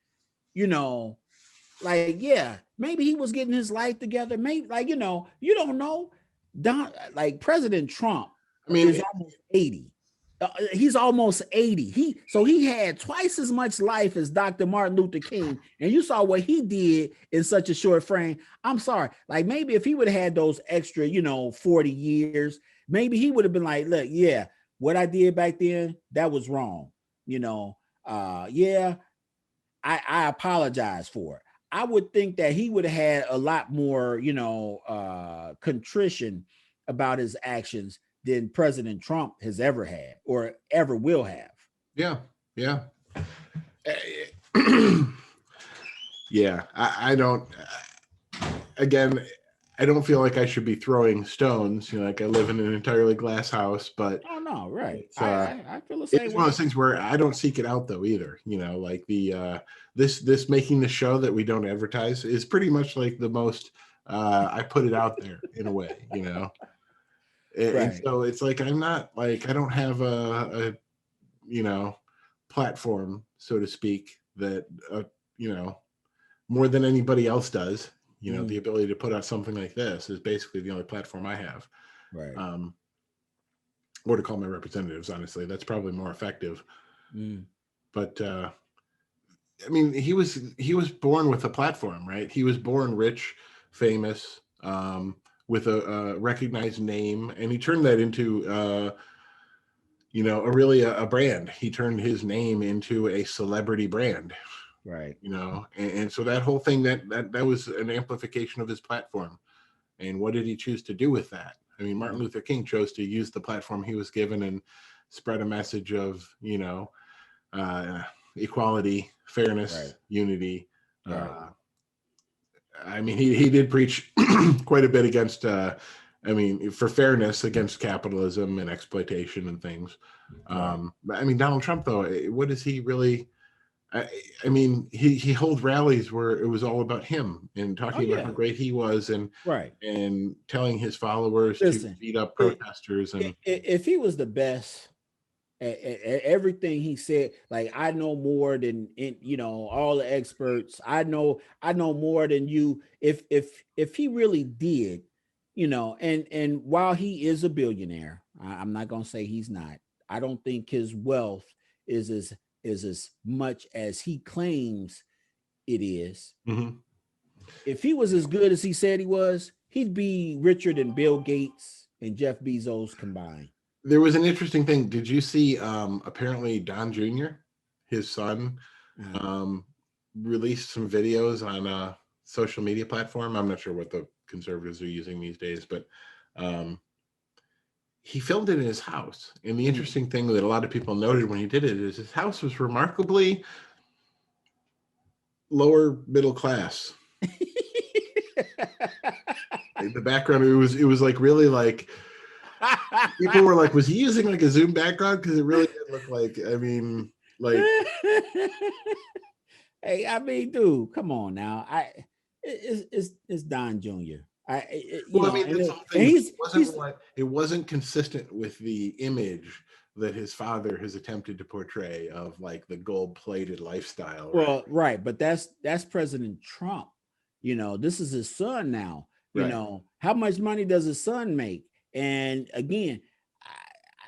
like, yeah, maybe he was getting his life together. Maybe, like, you don't know. President Trump, is almost 80. He's almost 80. He had twice as much life as Dr. Martin Luther King, and you saw what he did in such a short frame. I'm sorry, like, maybe if he would have had those extra, 40 years, maybe he would have been like, look, yeah, what I did back then, that was wrong. Yeah, I apologize for it. I would think that he would have had a lot more, contrition about his actions than President Trump has ever had or ever will have. Yeah. Yeah. Yeah. I don't, again, I don't feel like I should be throwing stones, like I live in an entirely glass house, but oh no, right. I feel the same. It's one of those things where I don't seek it out though either. Like the this making the show that we don't advertise is pretty much like the most I put it out there in a way, And so it's like I'm not like I don't have a platform, so to speak, that more than anybody else does. The ability to put out something like this is basically the only platform I have. Right. Or to call my representatives, honestly, that's probably more effective. But I mean, he was born with a platform, right? He was born rich, famous, with a recognized name, and he turned that into you know, a brand. He turned his name into a celebrity brand. Right. You know, and so that whole thing, that was an amplification of his platform. And what did he choose to do with that? I mean, Martin Luther King chose to use the platform he was given and spread a message of, you know, equality, fairness, unity. I mean, he did preach quite a bit against, I mean, for fairness, against capitalism and exploitation and things. But I mean, Donald Trump, though, what is he really? I mean, he held rallies where it was all about him and talking about how great he was, and and telling his followers to beat up protesters. And if he was the best at everything he said, like, I know more than, you know, all the experts. I know more than you. If he really did, you know, and while he is a billionaire, I'm not gonna say he's not. I don't think his wealth is as much as he claims it is. If he was as good as he said he was, he'd be richer than Bill Gates and Jeff Bezos combined. There was an interesting thing. Did you see apparently Don Jr., his son, released some videos on a social media platform? I'm not sure what the conservatives are using these days, but he filmed it in his house. And the interesting thing that a lot of people noted when he did it is his house was remarkably lower middle class. The background, it was like really like, people were like, was he using like a Zoom background? Because it really did look like, I mean, like. Hey, I mean, dude, come on now. It's Don Jr. It wasn't consistent with the image that his father has attempted to portray of like the gold-plated lifestyle. Well, right, but that's President Trump. You know, this is his son now. You know, how much money does his son make? And again,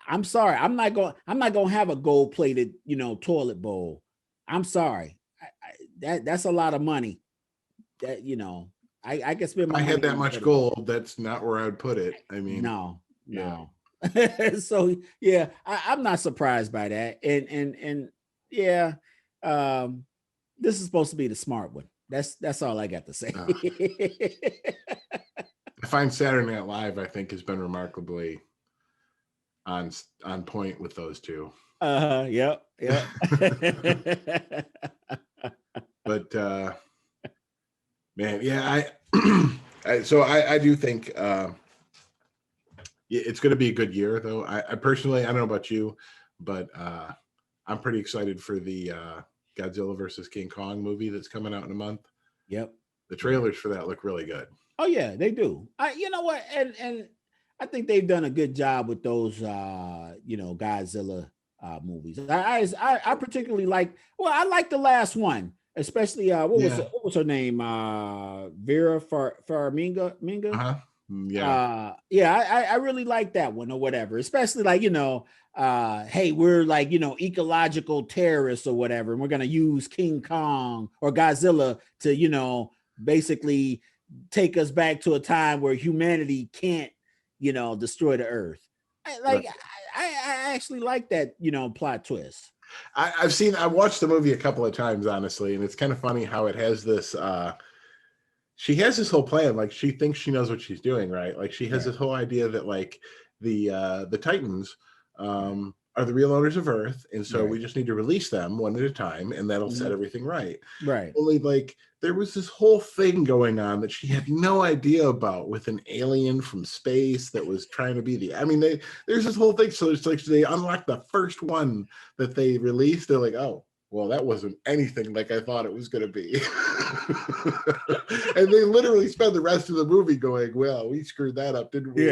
I'm sorry, I'm not gonna have a gold-plated, you know, toilet bowl. I'm sorry, that's a lot of money. That, you know, I can spend my money. I had that much gold. That's not where I would put it. I mean, no. So yeah, I'm not surprised by that. And yeah, this is supposed to be the smart one. That's all I got to say. I find Saturday Night Live, I think, has been remarkably on point with those two. Yep. But man, yeah, I do think it's going to be a good year, though. I personally, I don't know about you, but I'm pretty excited for the Godzilla versus King Kong movie that's coming out in a month. Yep. The trailers for that look really good. Oh yeah, they do. You know what? And I think they've done a good job with those you know, Godzilla movies. I particularly like, well, I like the last one, especially what was her name? Vera Farmiga. I really like that one or whatever, especially like, you know, hey, we're like, you know, ecological terrorists or whatever, and we're gonna use King Kong or Godzilla to, you know, basically take us back to a time where humanity can't, you know, destroy the earth. I actually like that, you know, plot twist. I watched the movie a couple of times, honestly, and it's kind of funny how it has this she has this whole plan, like she thinks she knows what she's doing, right? Like she has this whole idea that like the Titans are the real owners of Earth, and so we just need to release them one at a time, and that'll set everything right. Only like there was this whole thing going on that she had no idea about with an alien from space that was trying to be there's this whole thing. So it's like they unlocked the first one that they released. They're like, oh, well, that wasn't anything like I thought it was going to be. And they literally spend the rest of the movie going, well, we screwed that up, didn't we?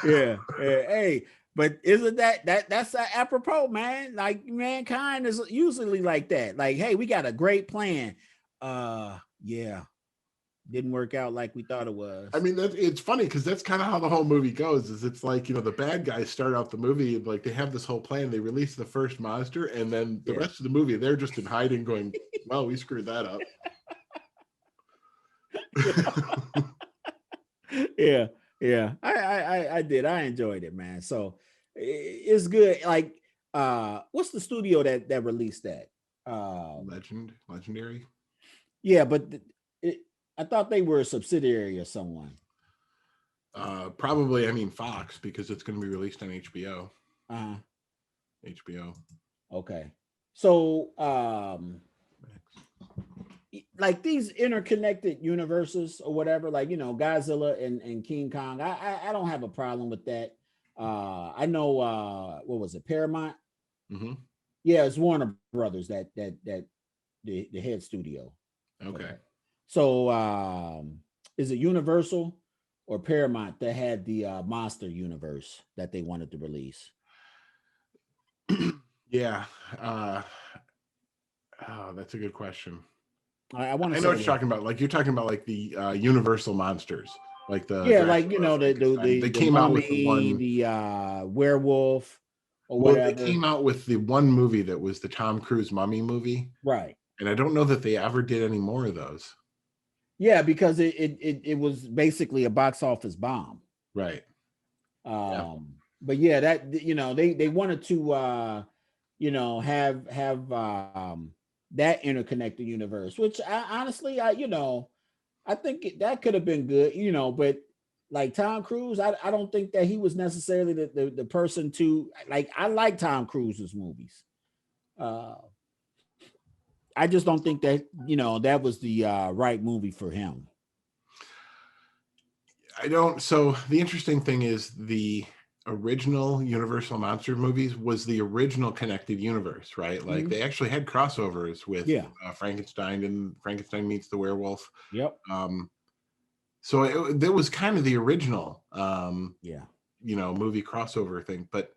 Yeah. Hey, but isn't that's apropos, man? Like mankind is usually like that. Like, hey, we got a great plan. Yeah, didn't work out like we thought it was. I mean, it's funny because that's kind of how the whole movie goes. Is it's like, you know, the bad guys start out the movie like they have this whole plan. They release the first monster, and then the rest of the movie they're just in hiding, going, "Well, we screwed that up." Yeah. I did. I enjoyed it, man. So it's good. Like what's the studio that released that? Legendary. Yeah, but I thought they were a subsidiary of someone. Probably, I mean Fox, because it's going to be released on HBO. HBO. Okay. So like these interconnected universes or whatever, like, you know, Godzilla and King Kong, I don't have a problem with that. I know what was it, Paramount? Mm-hmm. Yeah, it's Warner Brothers that the head studio. Okay. So is it Universal or Paramount that had the monster universe that they wanted to release? Yeah. Oh, that's a good question. I want to. I know what you're talking about. Like, you're talking about like the Universal monsters, like the like, you know, they came mummy, out with the one, the werewolf or well, whatever. they came out with the one movie that was the Tom Cruise mummy movie, right? And I don't know that they ever did any more of those. Yeah, because it was basically a box office bomb. Right. But yeah, that, you know, they wanted to you know, have that interconnected universe, which honestly, you know, I think that could have been good, you know, but like Tom Cruise, I don't think that he was necessarily the person to, like, I like Tom Cruise's movies. I just don't think that, you know, that was the right movie for him. I don't. So the interesting thing is the original Universal Monster movies was the original connected universe, right? Like they actually had crossovers with Frankenstein and Frankenstein meets the werewolf. Yep. So that was kind of the original, you know, movie crossover thing. But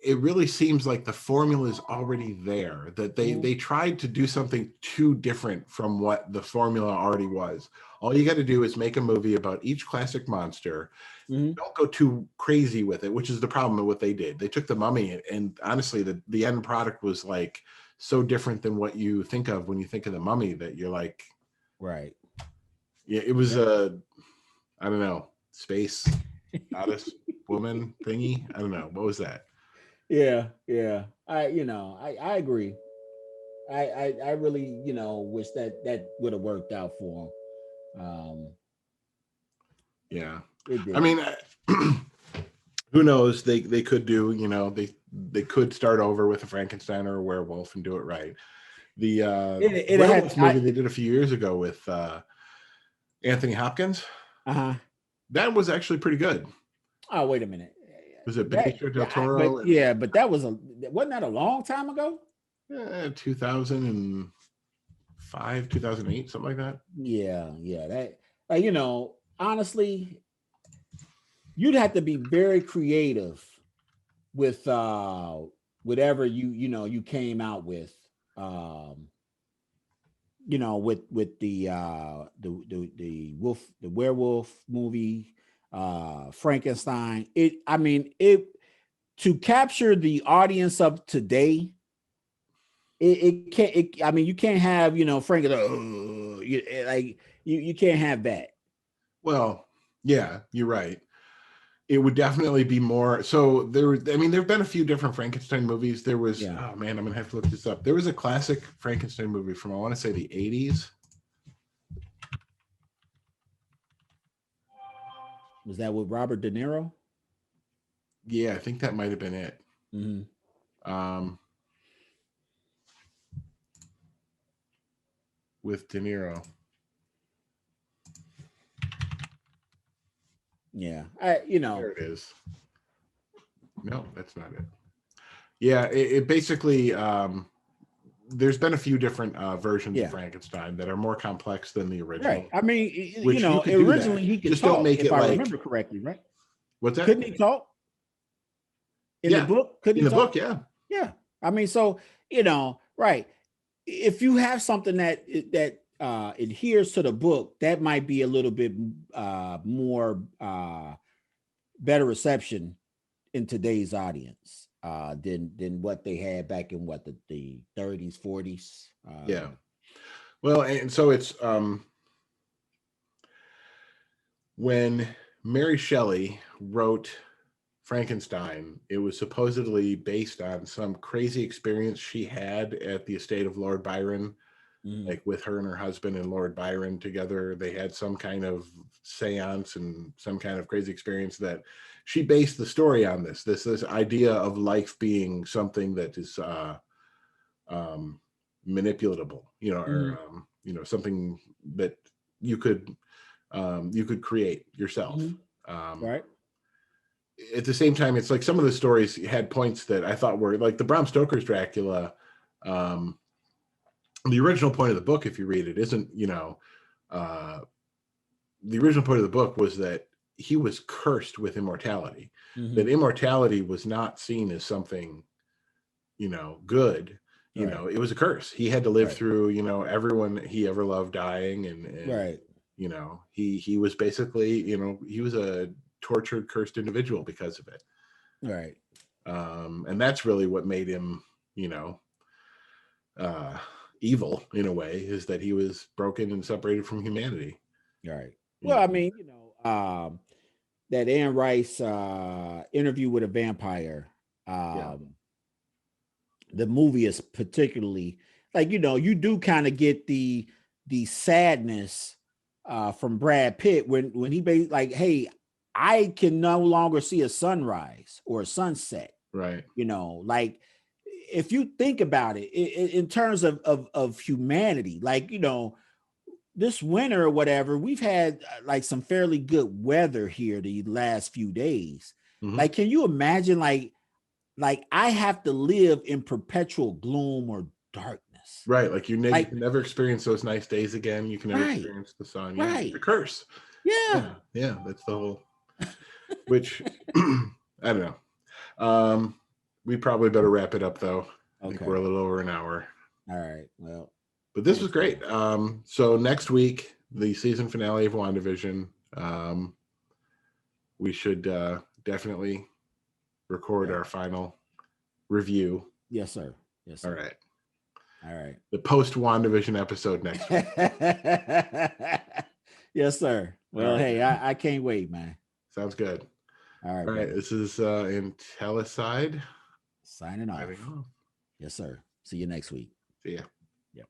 it really seems like the formula is already there, that they tried to do something too different from what the formula already was. All you got to do is make a movie about each classic monster. Don't go too crazy with it, which is the problem with what they did. They took the Mummy, and honestly, the end product was like so different than what you think of when you think of the Mummy, that you're like, right. Yeah, it was a, I don't know, space goddess woman thingy. I don't know. What was that? Yeah. I agree. I really, you know, wish that would have worked out for him. Yeah. It did. I mean, who knows? They could do, you know, they could start over with a Frankenstein or a werewolf and do it right. The werewolf movie they did a few years ago with Anthony Hopkins. That was actually pretty good. Oh, wait a minute. Was it Benicio del Toro? But that wasn't that a long time ago? 2005, 2008, something like that. Yeah. That, you know, honestly, you'd have to be very creative with whatever you came out with. You know, with the werewolf movie, Frankenstein. It to capture the audience of today. You can't have, you know, Frank, you can't have that. Well, yeah, you're right. It would definitely be more. So there've been a few different Frankenstein movies. There was, oh man, I'm gonna have to look this up. There was a classic Frankenstein movie from, I want to say, the 80s. Was that with Robert De Niro? Yeah, I think that might have been it. With De Niro. Yeah, there it is. No, that's not it. Yeah, it basically, there's been a few different versions of Frankenstein that are more complex than the original. Right. I mean, you know, originally he could just talk, don't make if it I like, remember correctly, right? What's that? Couldn't he talk? In the book? Couldn't he talk? In the book, yeah. Yeah. I mean, so, you know, right. If you have something that adheres to the book, that might be a little bit more better reception in today's audience than what they had back in the 30s, 40s. Yeah. Well, and so it's when Mary Shelley wrote Frankenstein, it was supposedly based on some crazy experience she had at the estate of Lord Byron. Like with her and her husband and Lord Byron together, they had some kind of seance and some kind of crazy experience that she based the story on this idea of life being something that is manipulatable, or something that you could create yourself. Right. At the same time, it's like some of the stories had points that I thought were like the Bram Stoker's Dracula. The original point of the book, if you read it, isn't, the original point of the book was that he was cursed with immortality, that immortality was not seen as something, good, it was a curse. He had to live through, everyone he ever loved dying. And he was basically, he was a tortured, cursed individual because of it. Right. And that's really what made him, evil in a way, is that he was broken and separated from humanity. Right. Well, I mean, that Anne Rice Interview with a Vampire, the movie is particularly like, you do kind of get the sadness from Brad Pitt when he like, hey, I can no longer see a sunrise or a sunset. Right. Like, if you think about it in terms of humanity, like, this winter or whatever, we've had like some fairly good weather here the last few days. Like, can you imagine like I have to live in perpetual gloom or darkness? Right. Like you can never experience those nice days again. You can never experience the sun. Yeah, Right. It's a curse. Yeah. Yeah. That's the whole, which I don't know. We probably better wrap it up though. I think we're a little over an hour. All right. Well, but this was great. So next week, the season finale of WandaVision. We should definitely record our final review. Yes, sir. Yes, sir. All right. The post WandaVision episode next week. Yes, sir. Well, right, hey, I can't wait, man. Sounds good. All right. All right. This is Intellicide. Signing off. Yes, sir. See you next week. See ya. Yep.